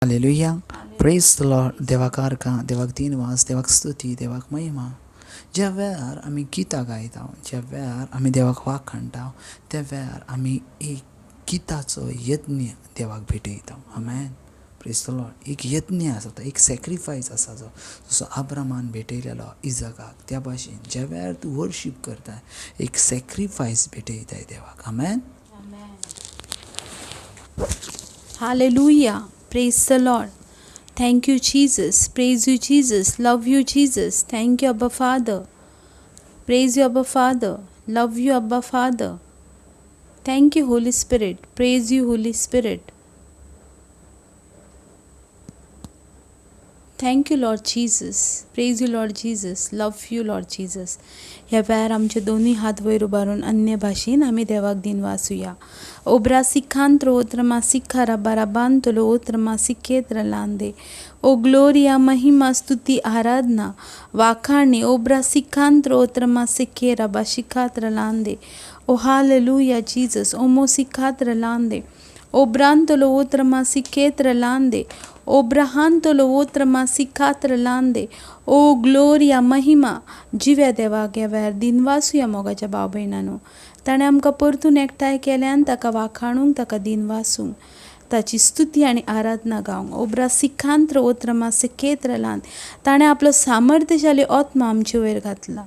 Hallelujah. Praise the Lord. देवाक आर्का, देवाक दिनवास, देवाक स्तुती, देवाक महिमा. ज्या वेळार आमी गितां गायता, ज्या वेळार आमी देवाक वाखाणटा, त्या वेळार आमी एक गिताचो यज्ञ देवाक भेटयता. आमेन. Praise the Lord. एक यज्ञ आसा तो, एक सॅक्रिफायस आसा जो जसो आब्रामान भेटयलेलो इजाकाक, त्या भाशेन ज्या वेळार तूं वर्शीप करता, एक सॅक्रिफायस भेटयताय देवाक. आमेन. Hallelujah. Praise the Lord. Thank you, Jesus. Praise you, Jesus. Love you, Jesus. Thank you, Abba Father. Praise you, Abba Father. Love you, Abba Father. Thank you, Holy Spirit. Praise you, Holy Spirit. Thank you, Lord Jesus. Praise you, Lord Jesus. Love you, Lord Jesus. ह्या वेळार आमचे दोन्ही हात वयर उबारून अन्य भाशेन आमी देवाक दिन वाचुया. ओब्रा सिखांत्रो ओत्रमा सिखारा बाराबांतलो ओत्रमा सिकेत्र लांदे. ओ ग्लोरिया महिमा स्तुति आराधना वाखाणी ओब्रा सिखांत्रो ओत्रमा सिकेरा बाशिखात्र लांदे. ओ हालेलुया जीसस. ओमो सिखात्र लांदे. ओब्रांतलो ओत्रमा सिकेत्र लांदे. ओब्राहांतलो ओत्रमा सिखात्र लांदे. ओ ग्लोरिया महिमा जिव्या देवाक ह्या वेळार दिन वाचुया मोगाच्या भाव भयणांनो. ताणें आमकां परतून एकठांय केल्यान ताका वाखाणूंक, ताका दिन वाचूंक, ताची स्तुती आनी आराधना गावंक. ओब्रा सिखांत्र ओत्रमा सिकेत्र लांद. ताणें आपलो सामर्थ्यशाली आत्मा आमचे वयर घातला.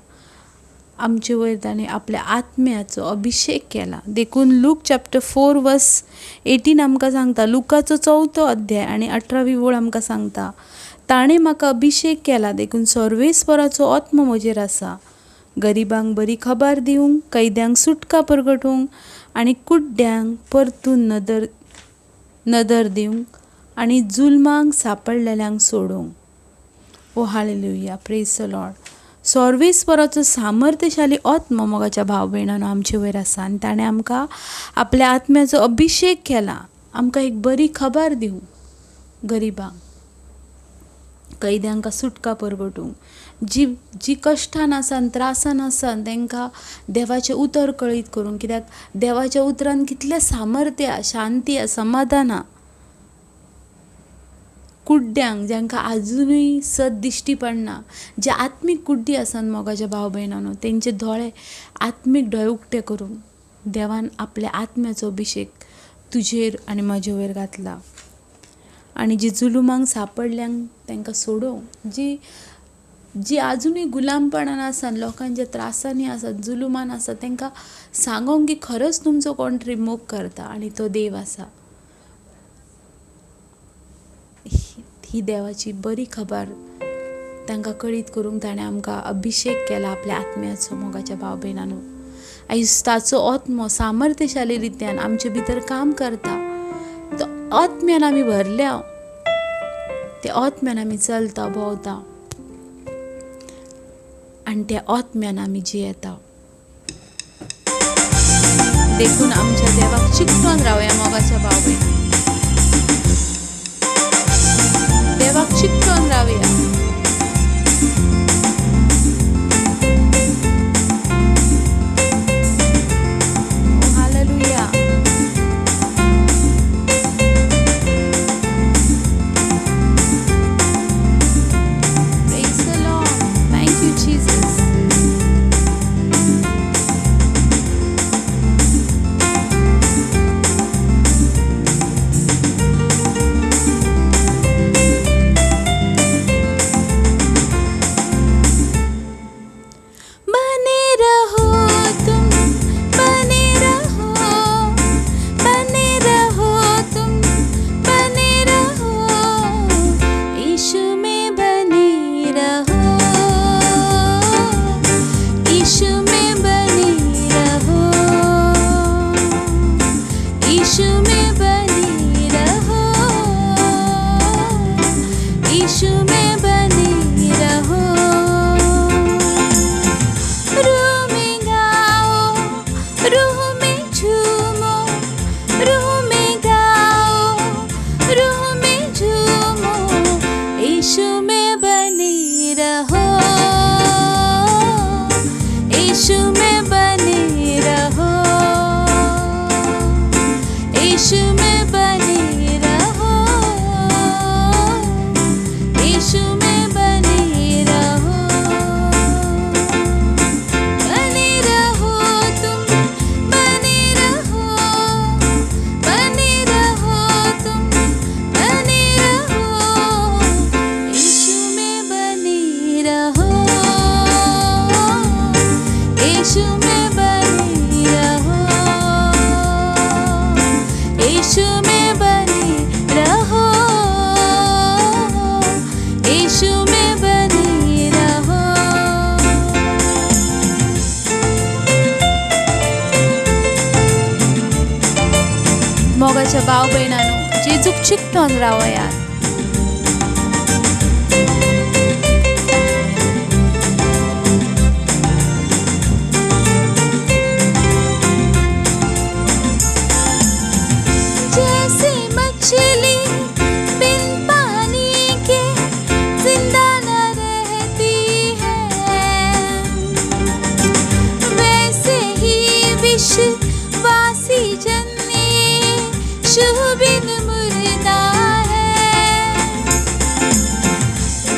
आमचे वयर ताणें आपल्या आत्म्याचो अभिषेक केला. देखून लूक चॅप्टर 4 वर्स 18 आमकां सांगता, लुकाचो 4थो अध्याय आनी 18वी ओळ आमकां सांगता, ताणें म्हाका अभिषेक केला, देखून सर्वेस्पराचो आत्मो म्हजेर आसा. गरिबांक बरी खबर दिवंक, कैद्यांक सुटका परगटूंक आनी कुड्ड्यांक परतून नदर दिवंक आनी जुल्मांक सांपडलेल्यांक सोडूंक. ओ हालेलुया. Praise the Lord. सर्वेस्पराचो सामर्थ्यशाली आत्मो मोगाच्या भाव भयणांनो आमचे वयर आसा आनी ताणें आमकां आपल्या आत्म्याचो अभिषेक केला. आमकां एक बरी खबर दिवंक, गरिबांक, कैद्यांक सुटका परगटूंक, जी कश्टान आसान, त्रासान आसान तांकां देवाचें उतर कळीत करूंक. कित्याक देवाच्या उतरान कितलें सामर्थ्य, शांती, समाधान. कुड्ड्यांक, जांकां आजुनूय सत दिश्टी पडना, जे आत्मीक कुड्डी आसात मोगाच्या भाव भयणांनो, तेंचे दोळे, आत्मीक दोळे उक्ते करूंक देवान आपल्या आत्म्याचो अभिषेक तुजेर आनी म्हजे वयर घातला. आनी जी जुलुमांक सांपडल्यांक तांकां सोडोवंक, जी आजुनूय गुलामपणान आसात, लोकांच्या त्रासांनी आसात, जुलुमान आसात, तांकां सांगोंक की खरोच तुमचो कोण तरी मोग करता आनी तो देव आसा. ही देवाची बरी खबर तांकां कळीत करूंक ताणें आमकां अभिषेक केला आपल्या आत्म्याचो मोगाच्या भाव भयणांनो. आयज ताचो आत्मो सामर्थ्यशाली रित्यान आमचे भितर काम करता. तो आत्म्यान आमी भरल्या, ते आत्म्यान आमी चलता, भोंवता आनी त्या आत्म्यान आमी जियेता. देखून आमच्या देवाक चिकटून रावया मोगाच्या भाव भयणांनो. देवाक चिकटून रावया. Hallelujah. Praise the Lord. Thank you Jesus. भाव भयणांनो जेजूक चिकटोन रावयात. जैसे मछली बिन पानी के जिंदा न रहती है, वैसे ही विश्वासी जन यीशु बिन मुर्दा है.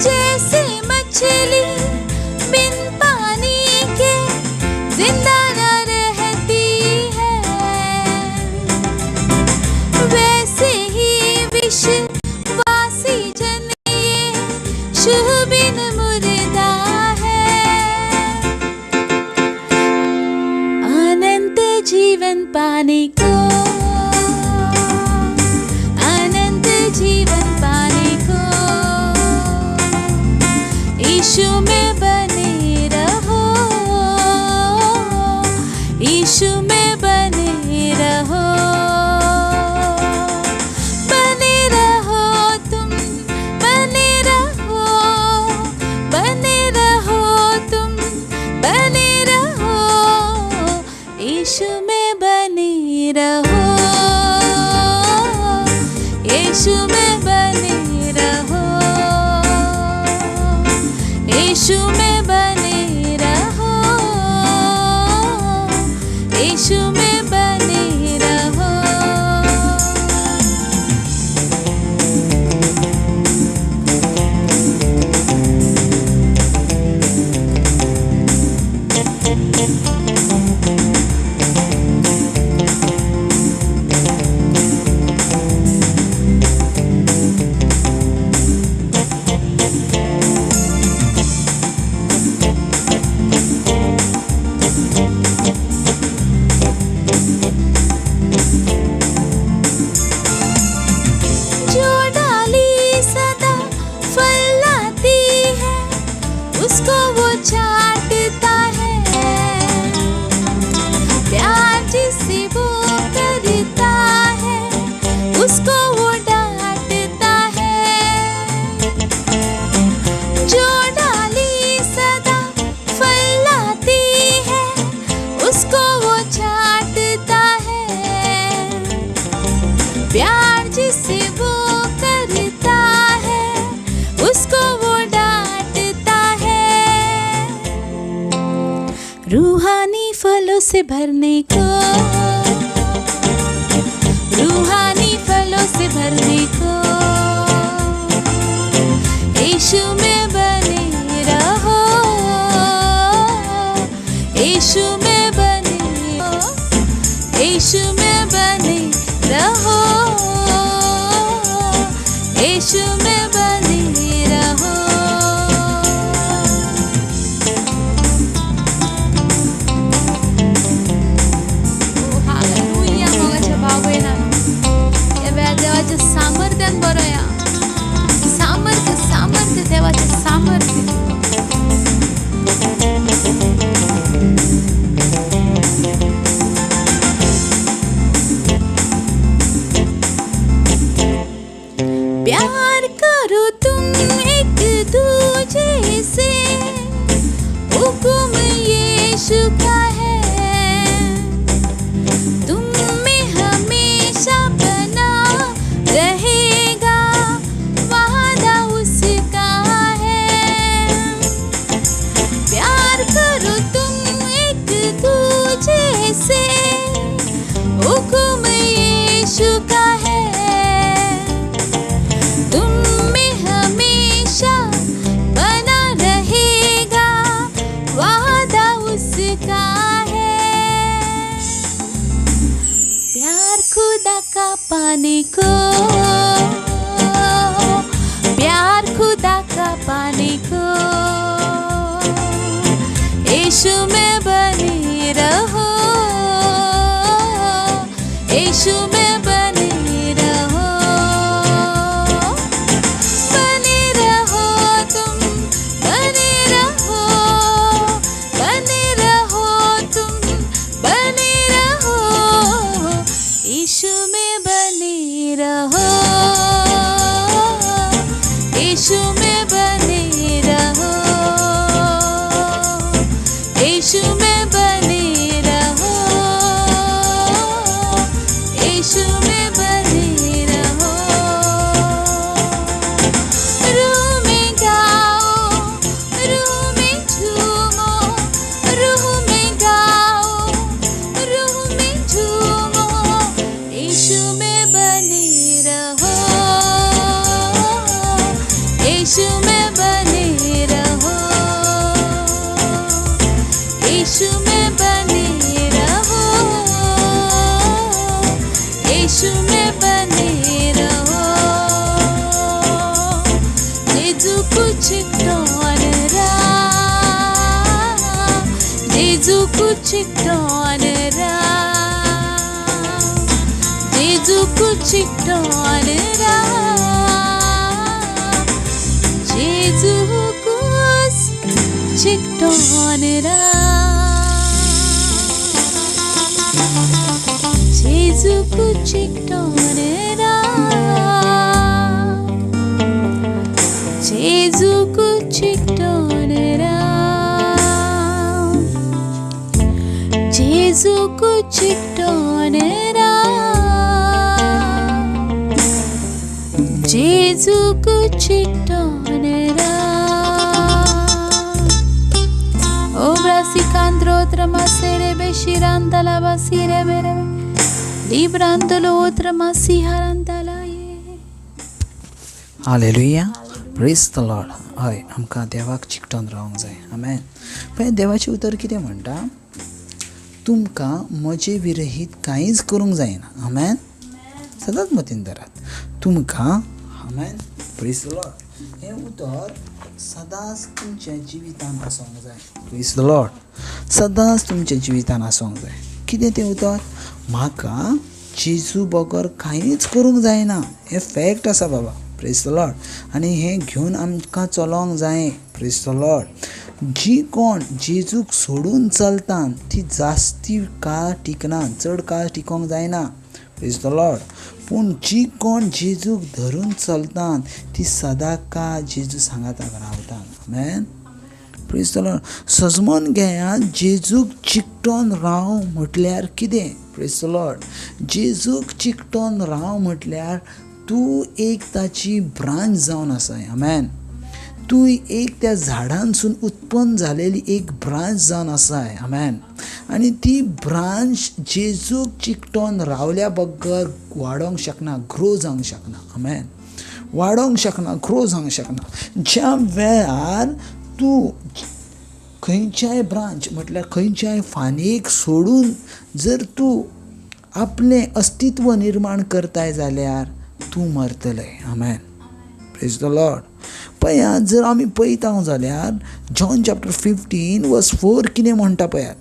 जैसे मछली बिन पानी के जिंदा न रहती है, वैसे ही विश्वासी जन यीशु बिन मुर्दा है. अनंत जीवन पाने को, अनंत जीवन पाने को यीशु में बने रहो, यीशु में बने रहो. बने रहो तुम, बने रहो, बने रहो तुम, बने रहो, यीशु में बने रहो, यीशु में बने रहो, यीशु में बने रहो, यीशु में बने रहो. जो डाली सदा फल लाती है, उसको वो चाटता है. प्यार जिसे वो करता है, उसको वो डांटता है. जो डाली सदा फल लाती है, उसको वो चाटता है. प्यार जिसे वो करता है, उसको वो डांटता है. रूहानी फलों से भरने को, रूहानी फलों से भरने को यीशु में बने रहो, यीशु में बने रहो, यीशु में बने रहो, यीशु में बने रहो. हालेलुया. मोगाच्या भाव बहिणांनो, या वेळा देवाच्या सामर्थ्यान बरोया. सामर्थ्य, सामर्थ्य, देवाचे सामर्थ्य. प्यार करो तुम एक दूजे से, हुक्म यीशु का है. तुम में हमेशा बना रहेगा, वादा उसका है. प्यार करो तुम एक दूजे से, हुक्म यीशु का है. तुम में हमेशा बना रहेगा, वादा उसका यीशु में बने रहो, यीशु में बने रहो, यीशु में बने रहो। रूह में गाओ, रूह में झूमो, रूह में गाओ, रूह में झूमो, यीशु में बने रहो, यीशु में बने रहो, यीशु में बने रहो, यीशु में बने रहो। जेजू कुछ टोन रहा, जेजू कुछ टोन रहा, जेजू कुछ टोन रहा, जेजू कुछ टोन रहा, जेजू कुछ टोन रहा, जेजू कुछ टोन रहा, जेजू कुछ टोन रहा, जेजू कुछ टोन रहा। Obra si candro tramasere beshirandala basire bere librandolo tramasihārandalaye. Hallelujah, praise the Lord. हय, आमकां देवाक चिकटून रावंक जाय. आमेन. पळय, देवाचें उतर कितें म्हणटा? तुमकां म्हजे विरहीत कांयच करूंक जायना. आमेन. सदांच मतीन धरात. तुमकां, आमेन, प्रेज द लॉर्ड, हें उतर सदांच तुमच्या जिवितान आसूंक जाय. Praise the Lord. सदांच तुमच्या जिवितान आसूंक जाय. कितें तें उतर? म्हाका जेजू बगर कांयच करूंक जायना. हें फॅक्ट आसा बाबा. Praise the Lord. आनी हें घेवन आमकां चलोंक जाय. Praise the Lord. जी कोण जेजूक सोडून चलता ती जास्ती काळ टिकना, चड काळ टिकोंक जायना. Praise the Lord. पूण जी कोण जेजूक धरून चलता ती सदां काळ जेजू सांगात रावता. आमेन. Praise the Lord. सजमोन घेयात, जेजूक चिकटोन राव म्हटल्यार कितें? Praise the Lord. जेजूक चिकटोन राव म्हटल्यार तूं एक ताची ब्रांच जावन आसाय. आमेन. तूं एक त्या झाडांसून उत्पन्न जालेली एक ब्रांच जावन आसाय. आमेन. आनी ती ब्रांच जेजूक चिकटोन रावल्या बगर वाडोंक शकना, ग्रो जावंक शकना. आमेन. वाडोंक शकना, ग्रो जावंक शकना. ज्या वेळार तूं खंयच्याय ब्रांच म्हटल्यार खंयच्याय फानीक सोडून जर तूं आपलें अस्तित्व निर्माण करताय जाल्यार तूं मरतलें. आमेन. Praise the Lord. पळयात, जर आमी पळयता जाल्यार जॉन चॅप्टर 15:4 कितें म्हणटा पळयात?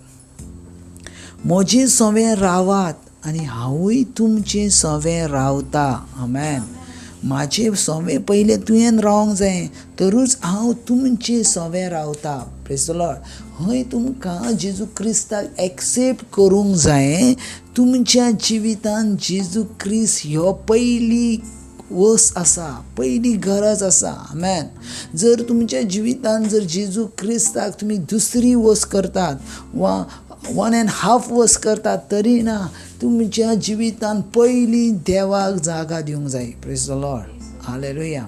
म्हजें सवें रावात आनी हांवूय तुमचें सवें रावता. आमेन. म्हाजें सवें पयलें तुवें रावंक जाय, तरूच हांव तुमचें सवें रावता. Praise the Lord. हय, तुमकां जेजू क्रिस्ताक एक्सेप्ट करूंक जाय. तुमच्या जिवितान जेजू क्रिस्त ह्यो पयली वस आसा, पयली गरज आसा. आमेन. जर तुमच्या जिवितान जर जेजू क्रिस्ताक तुमी दुसरी वस करतात वा 1.5 वस करतात तरी ना, तुमच्या जिवितान पयली देवाक जागा दिवंक जाय. Praise the Lord. Hallelujah.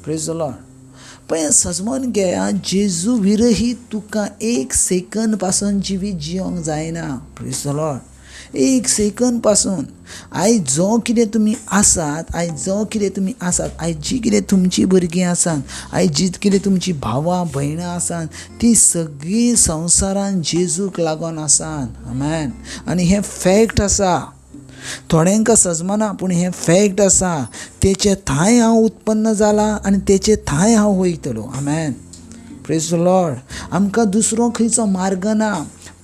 Praise the Lord. पळय, सजमोन घेया, जेजू विरहीत तुका एक सेकंद पासून जिवीत जिवंक जायना. Praise the Lord. एक सेकंद पासून आयज जो कितें तुमी आसात, आयज जो कितें तुमी आसात, आयज जी कितें तुमची भुरगीं आसात, आयज जी कितें तुमची भावां भयणां आसात, ती सगळीं संवसारान जेजूक लागून आसात. आमेन. आनी हें फॅक्ट आसा. थोड्यांक सजमना, पूण हें फॅक्ट आसा. तेचे थंय हांव उत्पन्न जाला आनी तेचे थंय हांव वयतलो. आमेन. Praise the Lord. आमकां दुसरो खंयचो मार्ग ना.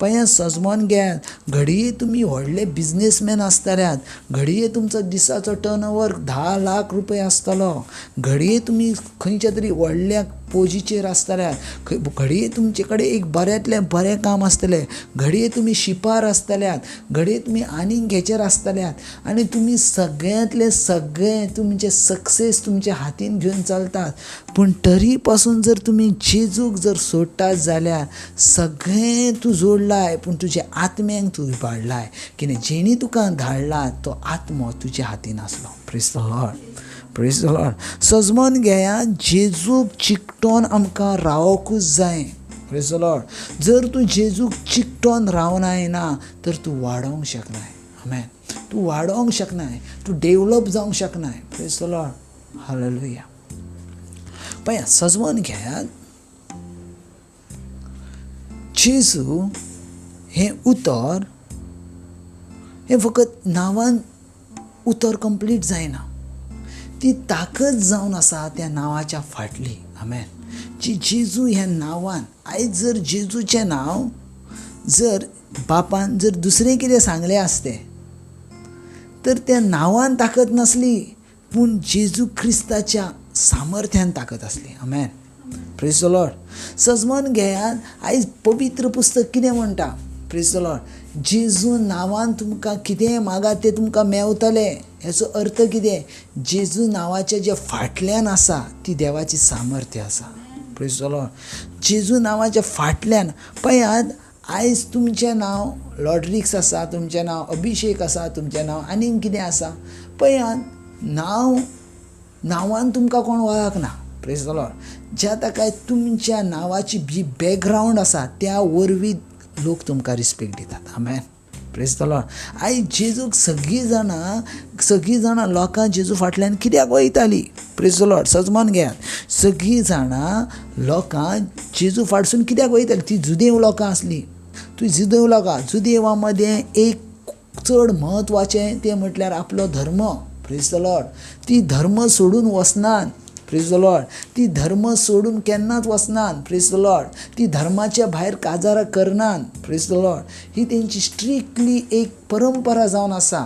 पळय सजमोन घेयात. घडये तुमी व्हडले बिझनेसमॅन आसतल्यात, घडये तुमचो दिसाचो टर्न ओवर 10 लाख रुपये आसतलो, घडये तुमी खंयच्या तरी व्हडल्या पोजीचेर आसतल्यात, घडये तुमचे कडेन एक बऱ्यांतलें बरें काम आसतलें, घडये तुमी शिपार आसतल्यात, घडये तुमी आनीक हेचेर आसतल्यात आनी तुमी सगळ्यांतले सगळें तुमचे सक्सेस तुमच्या हातीन घेवन चलतात. पूण तरी पासून जर तुमी जेजूक जर सोडटात जाल्यार सगळें तूं जोडलाय पूण तुज्या आत्म्यांक तूं इबाडलाय. कित्याक जेणी तुका धाडला तो आत्मो तुज्या हातीन आसलो. Praise the Lord, praise the Lord. सजमोन घेयात, जेजूक चिकटोन आमकां रावोकूच जाय. Praise the Lord. जर तूं जेजूक चिकटोन रावनाय ना तर तूं वाडोवंक शकनाय. आमेन. तूं वाडोवंक शकनाय, तूं डेवलप जावंक शकनाय. Praise the Lord. हालेलुया. पळया सजमोन घेयात, जेजू हें उतर हें फकत नांवान उतर कंप्लीट जायना, ती ताकद जावन आसा त्या नांवाच्या फाटली. आमेन. जी जेजू ह्या नांवान, आयज जर जेजूचें नांव जर बापान जर दुसरें कितें सांगलें आसतें तर त्या नांवान ताकद नासली पूण जेजू क्रिस्ताच्या सामर्थ्यान ताकद आसली. आमेन. Praise the Lord. सजमोन घेयात, आयज पवित्र पुस्तक कितें म्हणटा? Praise the Lord. जेजू नांवान तुमकां कितें मागात तें तुमकां मेवतलें. हेचो अर्थ कितें? जेजू नांवाच्या जे फाटल्यान आसा ती देवाची सामर्थ्य आसा. Praise the Lord. जेजू नांवाच्या फाटल्यान पळयात, आयज तुमचें नांव लॉड्रिक्स आसा, तुमचें नांव अभिषेक आसा, तुमचें नांव आनीक कितें आसा, पळयात नांवान तुमकां कोण वळखना. Praise the Lord. ज्या ताका तुमच्या नांवाची जी बॅकग्रावंड आसा त्या वरवीं लोक तुमकां रिस्पेक्ट दितात. आमेन. Praise the Lord. आयज जेजूक सगळीं जाणां लोकां जेजू फाटल्यान कित्याक वयतालीं? Praise the Lord. सजमोन घेयात, सगळीं जाणां लोकां जेजू फाटसून कित्याक वयतालीं? ती जुदेव लोकां आसलीं. ती जुदेव लोकां, जुदेवा मदें एक चड म्हत्वाचें तें म्हटल्यार आपलो धर्म. Praise the Lord. ती धर्म सोडून वचनात. Praise the Lord. ती धर्म सोडून केन्नाच वचनात. Praise the Lord. ती धर्माच्या भायर काजारां करनात. Praise the Lord. ही तेंची स्ट्रिक्टली एक परंपरा जावन आसा.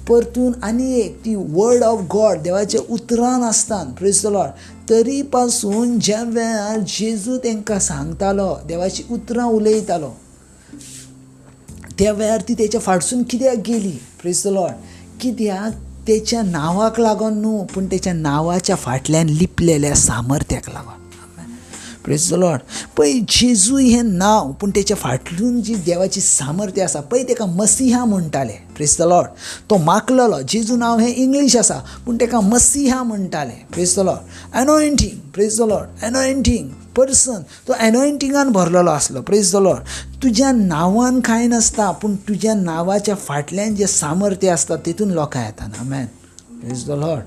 परतून आनी एक ती वर्ड ऑफ गॉड देवाच्या उतरान आसतात. Praise the Lord. तरी पासून ज्या वेळार जेजू तांकां सांगतालो, देवाची उतरां उलयतालो, त्या वेळार ती तेच्या फाटसून कित्याक गेली? Praise the Lord. कित्याक? तेच्या नांवाक लागून न्हू पूण तेच्या नांवाच्या फाटल्यान लिपलेल्या सामर्थ्याक लागून. Praise the Lord. पळय जेजू हें नांव पूण तेच्या फाटल्यान जी देवाची सामर्थ्य आसा पळय ताका मसिहा म्हणटाले. Praise the Lord. तो माकलेलो. जेजू नांव हें इंग्लीश आसा पूण ताका मसिहा म्हणटाले. Praise the Lord. Anointing. Praise the Lord. Anointing person. तो एनॉयंटिंगान भरलेलो आसलो. Praise the Lord. तुज्या नांवान कांय नासता पूण तुज्या नांवाच्या फाटल्यान जें सामर्थ्य आसता तितून लोकां येतात. आमेन. Praise the Lord.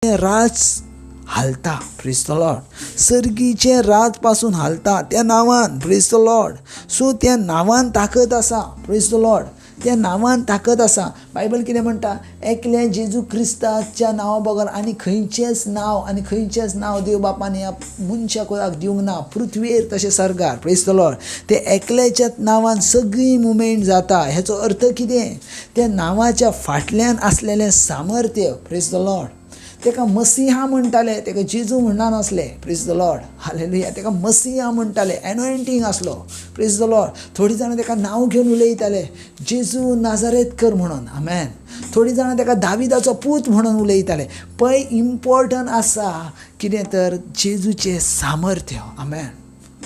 राज हालता. Praise the Lord. सर्गीचे राज पासून हालता त्या नांवान. Praise the Lord. सो त्या नांवान ताकद आसा. Praise the Lord. त्या नांवान ताकद आसा. बायबल कितें म्हणटा? एकल्या जेजू क्रिस्ताच्या नांवा बगर आनी खंयचेंच नांव देव बापान ह्या मनशा कोणाक दिवंक ना, पृथ्वीर तशें सर्गार. Praise the Lord. ते एकल्याच्याच नांवान सगळी मुवमेंट जाता. हेचो अर्थ कितें? त्या नांवाच्या फाटल्यान आसलेलें सामर्थ्य. Praise the Lord. ताका मसिहा म्हणटाले, ताका जेजू म्हणना नासले. Praise the Lord. हालेलुया. ताका मसिहा म्हणटाले. एनॉयंटींग आसलो. Praise the Lord. थोडीं जाणां ताका नांव घेवन उलयताले, जेजू नाजारेतकर म्हणून. आमेन. थोडीं जाणां ताका दाविदाचो पूत म्हणून उलयताले. पळय इम्पॉर्टंट आसा कितें तर जेजूचें सामर्थ्य. आमेन.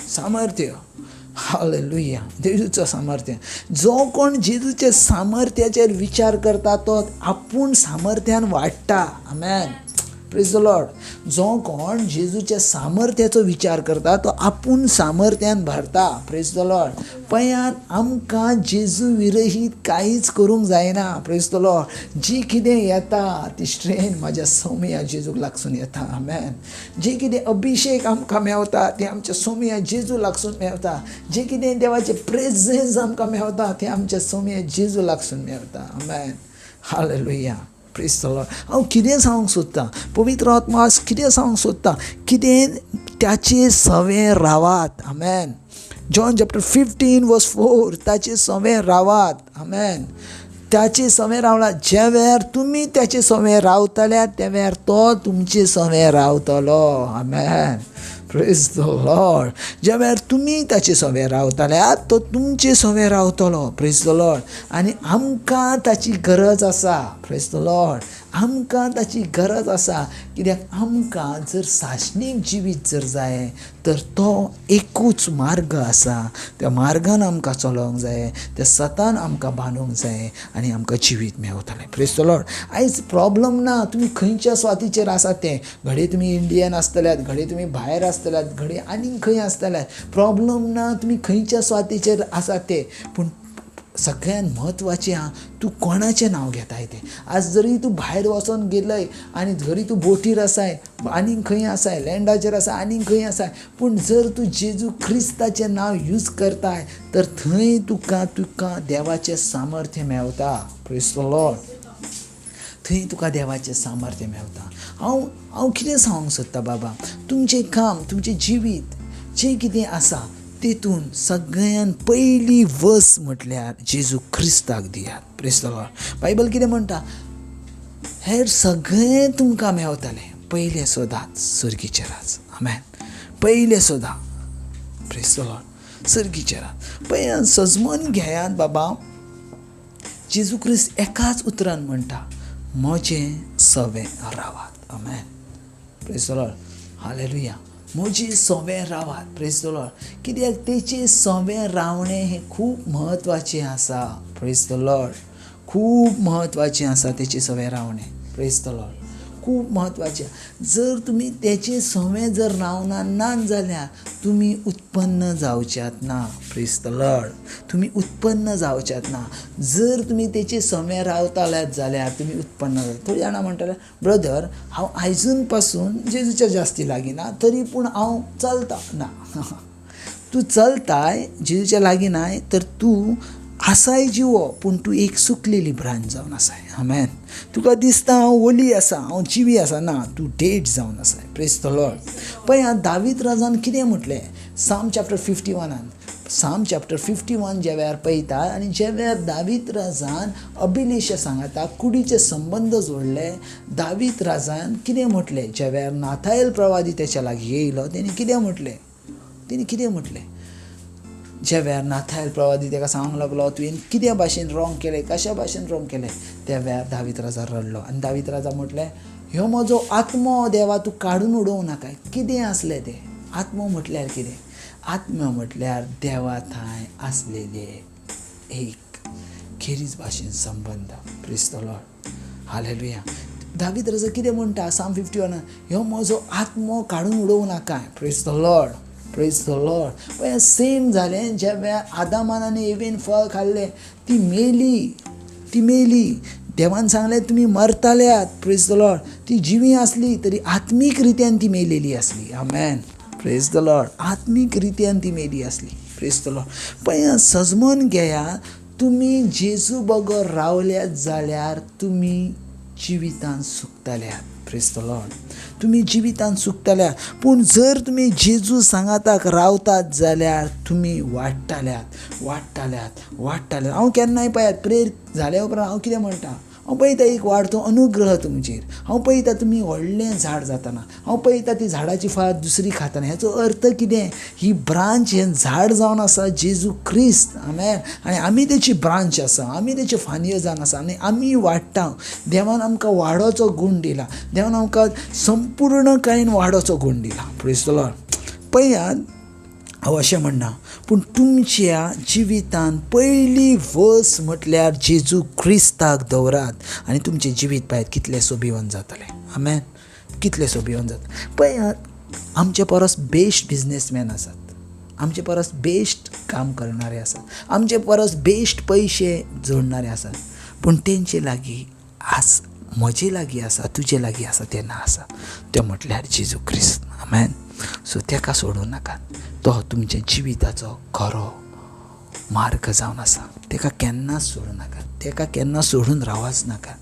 सामर्थ्य. हालेलुया. जेजूचो सामर्थ्य. जो कोण जेजूचे सामर्थ्याचेर विचार करता तो आपूण सामर्थ्यान वाडटा. आमेन. Praise the Lord. जो कोण जेजूच्या सामर्थ्याचो विचार करता तो आपूण सामर्थ्यान भरता. Praise the Lord. पळयात आमकां जेजू विरहीत कांयच करूंक जायना. Praise the Lord. जी कितें येता ती स्ट्रेन म्हाज्या सौम्या जेजूक लागसून येता. आमेन. जे कितें अभिषेक आमकां मेवता ते आमच्या सौम्या जेजू लागसून मेवता. जे कितें देवाचे प्रेझेन्स आमकां मेवता ते आमच्या सौम्या जेजू लागसून मेवता. आमेन. हालेलुया. Praise the Lord. हांव कितें सांगूंक सोदतां? पवित्र आत्मा कितें सांगूंक सोदता? कितें त्याचे सवे रावात. आमेन. जॉन चॅप्टर 15:4 ताचे सवे रावात. आमेन. त्याचे सवे रावला. ज्या वेळार तुमी त्याचे सवे रावतल्यात त्या वेळार तो तुमचे सवे रावतलो. आमेन. Praise the Lord. ज्या वेळार तुमी ताचे सवे रावतल्यात तो तुमचे सवे रावतलो. Praise the Lord. आनी आमकां ताची गरज आसा. Praise the Lord. आमकां ताची गरज आसा. कित्याक आमकां जर साशणीक जिवीत जर जाय तर तो एकूच मार्ग आसा. त्या मार्गान आमकां चलोवंक जाय. त्या सतान आमकां बांदूंक जाय आनी आमकां जिवीत मेवतलें. Praise the Lord. आयज प्रॉब्लम ना तुमी खंयच्या स्वातीचेर आसात तें. घडये तुमी इंडियन आसतल्यात, घडये तुमी भायर आसतल्यात, घडये आनीक खंय आसतल्यात. प्रॉब्लम ना तुमी खंयच्या स्वातीचेर आसात ते. पूण सगळ्यांत म्हत्वाचें तूं कोणाचें नांव घेताय तें. आज जरी तूं भायर वचोन गेलय आनी जरी तूं बोटीर आसाय, आनीक खंय आसाय, लँडाचेर आसा, आनीक खंय आसाय, पूण जर तूं जेजू क्रिस्ताचें नांव यूज करताय तर थंय तुका देवाचें सामर्थ्य मेवता. Praise the Lord. थंय तुका देवाचें सामर्थ्य मेवता. हांव कितें सांगूंक सोदता बाबा, तुमचें काम, तुमचें जिवीत जें कितें आसा तेतून सगळ्यान पयली वस म्हटल्यार जेजू क्रिस्ताक दियात. Praise the Lord. बायबल कितें म्हणटा, हेर सगळें तुमकां मेवतलें, पयलें सोदात सर्गीचें राज. आमेन. पयलें सोदा. Praise the Lord. सर्गीचें राज. पळय सजमून घेयात बाबा. जेजू क्रिस्त एकाच उतरान म्हणटा, म्हजें सवें रावात. आमेन. Praise the Lord. हालेलुया. म्हजें सवें रावात. Praise the Lord. कित्याक तेचें सवें रावणें हें खूब म्हत्वाचें आसा. Praise the Lord. खूब म्हत्वाचें आसा तेचें सवें रावणें. Praise the Lord. खूब म्हत्वाचें. जर तुमी तेचें सवें जर रावनात जाल्यार तुमी उत्पन्न जावच्यात ना. Praise the Lord. तुमी उत्पन्न जावच्यात ना. जर तुमी तेचें सवें रावताल्यात जाल्यार तुमी उत्पन्न जाता. थोडी जाणां म्हणटाले, ब्रदर हांव आयजून पासून जेजूच्या जास्ती लागीं ना तरी पूण हांव चलता. ना. तूं चलताय जेजूच्या लागीं नाय तर तूं आसाय जिवो पूण तूं एक सुकलेली ब्रांच जावन आसाय. आमेन. तुका दिसता हांव ओली आसा, हांव जिवी आसा. ना, तूं डेड जावन आसाय. Praise the Lord. पळय दावीद राजान कितें म्हटलें साम चॅप्टर 51. साम चॅप्टर 51 ज्या वेळार पळयता आनी ज्या वेळार दावीद राजान अभिलेश सांगता कुडीचे संबंध जोडले. दावीद राजान कितें म्हटलें ज्या वेळार नाथाएल प्रवादी तेच्या लागीं येयलो तेणी कितें म्हटलें ज्या वेळार नाथाएल प्रवादी ताका सांगूंक लागलो तुवें कित्या भाशेन रॉंग केलें, कशा भाशेन रॉंग केलें, त्या वेळार दावीद राजा रडलो आनी दावीद राजा म्हटलें, ह्यो म्हजो आत्मो देवा तूं काडून उडोवं नाका. कितें असलें तें आत्मो म्हटल्यार कितें? आत्मा म्हटल्यार देवा थंय आसलेले एक खेरीज भाशेन संबंध. Praise the Lord. हालेलुया. दावीद राजा कितें म्हणटा साम 51, ह्यो म्हजो आत्मो काडून उडोवं नाका. Praise the Lord. Praise the Lord. पळय सेम जालें ज्या वेळार आदामान आनी एवेन फळ खाल्लें ती मेली. देवान सांगलें तुमी मरताल्यात. Praise the Lord. ती जिवी आसली तरी आत्मीक रित्यान ती मेलेली आसली. आमेन. Praise the Lord. आत्मीक रित्यान ती मेली आसली. Praise the Lord. पळय सजमून घेया, तुमी जेजू बगर रावल्यात जाल्यार तुमी जिवितान सुकतल्यात. Praise the Lord. तुमी जिवितान सुकतल्यात. पूण जर तुमी जेजू सांगाताक रावतात जाल्यार तुमी वाडटाल्यात. हांव केन्नाय पळयात प्रेर जाल्या उपरांत हांव कितें म्हणटा, हांव पळयता एक वाडतो अनुग्रह तुमचेर. हांव पळयता तुमी व्हडलें झाड जाताना. हांव पळयता ती झाडाची फळां दुसरी खाताना. हेचो अर्थ कितें? ही ब्रांच हें झाड जावन आसा जेजू क्रिस्त. आमेन. आनी आमी तेची ब्रांच आसा, आमी तेचे फांदयो जावन आसा आनी आमी वाडटा. देवान आमकां वाडोचो गूण दिला. देवान आमकां संपूर्णकायेन वाडोचो गूण दिला. Praise the Lord. पळयात हांव अशें म्हणना, पूण तुमच्या जिवितान पयली वस म्हटल्यार जेजू क्रिस्ताक दवरात आनी तुमचें जिवीत पळयात कितलें सोबिवंत जातलें. आमेन. कितलें सोबिवंत जाता. पळयात आमचे परस बेस्ट बिझनेसमॅन आसात, आमचे परस बेस्ट काम करणारे आसात, आमचे परस बेस्ट पयशे जोडणारे आसात, पूण तेंचे लागीं म्हजे लागीं आसा, तुजे लागीं आसा तेन्ना आसा तो म्हटल्यार जेजू क्रिस्त. आमेन. सो तेका सोडूं नाकात. तो तुमच्या जिविताचो खरो मार्ग जावन आसा, ताका केन्नाच सोडूं नाका, ताका केन्ना सोडून रावच नाका.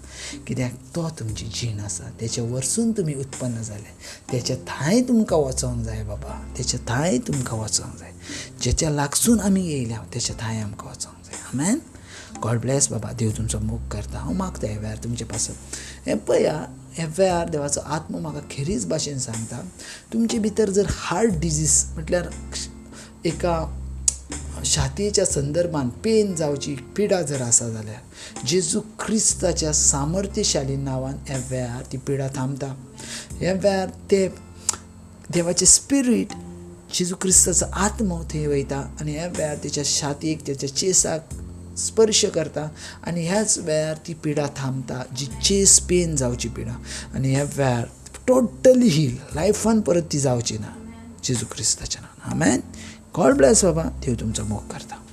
कित्याक तो तुमची जीण आसा, तेचे वरसून तुमी उत्पन्न जाले, तेच्या थंय तुमकां वचोंक जाय बाबा, तेच्या थंय तुमकां वचोंक जाय. जेच्या लागसून आमी येयल्या तेच्या थंय आमकां वचोंक जाय. आमेन. गॉड ब्लेस बाबा. देव तुमचो मोग करता. हांव मागता ह्या वेळार तुमचे पासून हें पळया, ह्या वेळार देवाचो आत्मो म्हाका खेरीच भाशेन सांगता, तुमचे भितर जर हार्ट डिजीज म्हटल्यार एका छातयेच्या संदर्भान पेन जावची पिडा जर आसा जाल्यार जेजू क्रिस्ताच्या सामर्थ्यशाली नांवान ह्या वेळार ती पिडा थांबता. ह्या वेळार ते देवाचे स्पिरीट जेजू क्रिस्ताचो आत्मो थंय वयता आनी ह्या वेळार तेच्या छातयेक तेच्या चेसाक स्पर्श करता आनी ह्याच वेळार ती पिडा थांबता, जी चेस पेन जावची पिडा. आनी ह्या वेळार टोटली हील, लायफान परत ती जावची ना जेजू क्रिस्ताच्या नांवान. आमेन. गॉड ब्लेस बाबा. देव तुमचो मोग करता.